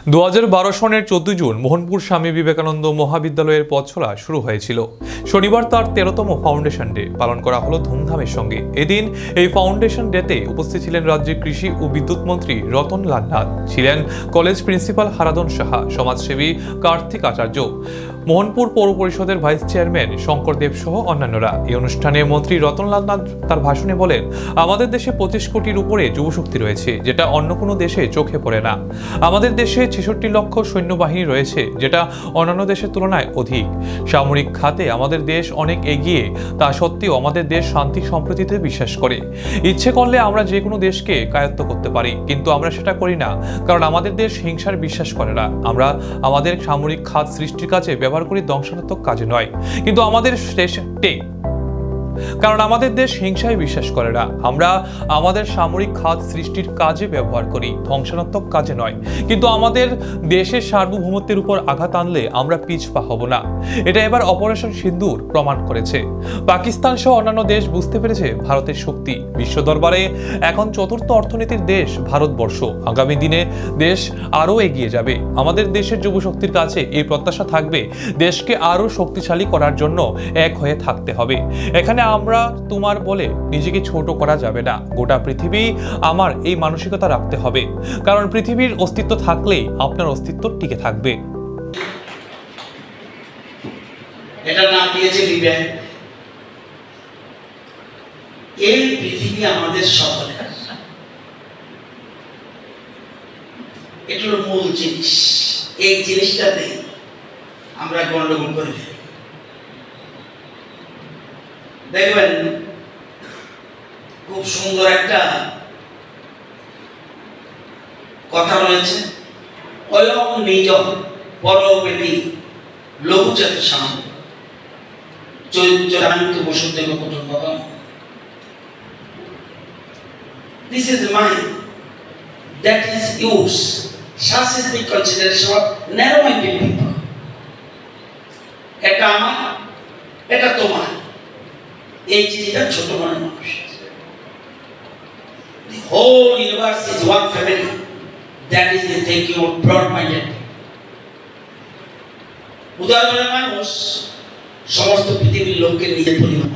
2012 সনের 14 জুন মোহনপুর স্বামী বিবেকানন্দ মহাবিদ্যালয়ের পথ চলা শুরু হয়েছিল। শনিবার তার 13তম ফাউন্ডেশন ডে পালন করা হলো ধুমধামের সঙ্গে। এদিন এই ফাউন্ডেশন ডেতে উপস্থিত ছিলেন রাজ্যের কৃষি ও বিদ্যুৎ মন্ত্রী রতন লাল নাথ, ছিলেন কলেজ প্রিন্সিপাল হারাধন সাহা, সমাজসেবী কার্তিক আচার্য, মোহনপুর পৌর পরিষদের ভাইস চেয়ারম্যান শঙ্কর দেব সহ অন্যান্যরা। এই অনুষ্ঠানে মন্ত্রী রতন লাল নাথ তার ভাষণে বলেন, আমাদের দেশে 25 কোটির উপরে যুবশক্তি রয়েছে, যেটা অন্য কোনো দেশে চোখে পড়ে না। আমাদের দেশে 66 লক্ষ সৈন্যবাহিনী রয়েছে, যেটা অন্যান্য দেশের তুলনায় অধিক। সামরিক খাতে আমাদের দেশ অনেক এগিয়ে, তা সত্ত্বেও আমাদের দেশ শান্তি সম্প্রীতিতে বিশ্বাস করে। ইচ্ছে করলে আমরা যে কোনো দেশকে কায়ত্ত করতে পারি, কিন্তু আমরা সেটা করি না, কারণ আমাদের দেশ হিংসার বিশ্বাস করে না। আমরা আমাদের সামরিক খাত সৃষ্টির কাজে ব্যবহার করি, ধ্বংসাত্মক কাজে নয়। কিন্তু আমাদের কারণ আমাদের দেশ হিংসায় বিশ্বাস করে না। আমরা আমাদের সামরিক খাত সৃষ্টির কাজে ব্যবহার করি, ধ্বংসাত্মক কাজে নয়। কিন্তু আমাদের দেশের সার্বভৌমত্বের উপর আঘাত আনলে আমরা পিছপা হব না। এটা এবার অপারেশন সিন্দুর প্রমাণ করেছে। পাকিস্তান সহ অন্যান্য দেশ বুঝতে পেরেছে ভারতের শক্তি। বিশ্ব দরবারে এখন চতুর্থ অর্থনীতির দেশ ভারতবর্ষ। আগামী দিনে দেশ আরও এগিয়ে যাবে। আমাদের দেশের যুবশক্তির কাছে এই প্রত্যাশা থাকবে, দেশকে আরও শক্তিশালী করার জন্য এক হয়ে থাকতে হবে। এখানে আমরা তোমার বলে নিজেকে ছোট করা যাবে না। গোটা পৃথিবী আমার, এই মানসিকতা রাখতে হবে, কারণ পৃথিবীর অস্তিত্ব থাকলেই আপনার অস্তিত্ব টিকে থাকবে। এটা নাম দিয়েছে বিবেক। এই পৃথিবী আমাদের সকলের, এটা হলো মূল জিনিস। এই জিনিসটাতে আমরা গন্ডগোল করে ফেলি। দেখবেন খুব সুন্দর একটা কথা রয়েছে, অয়ং নিজ পরবেদী লঘুচাত সাম চরিত্রান্ত বসুদেব কুটুম্বকম। This is mine, that is yours. Such is the consideration of narrow-minded people. এটা আমার, এটা তোমার, এই জিনিসটা ছোট মনের মানুষ। The whole universe is one family. That is the thinking of broad-minded. উদার মনের মানুষ সমস্ত পৃথিবীর লোককে নিজের পরিবার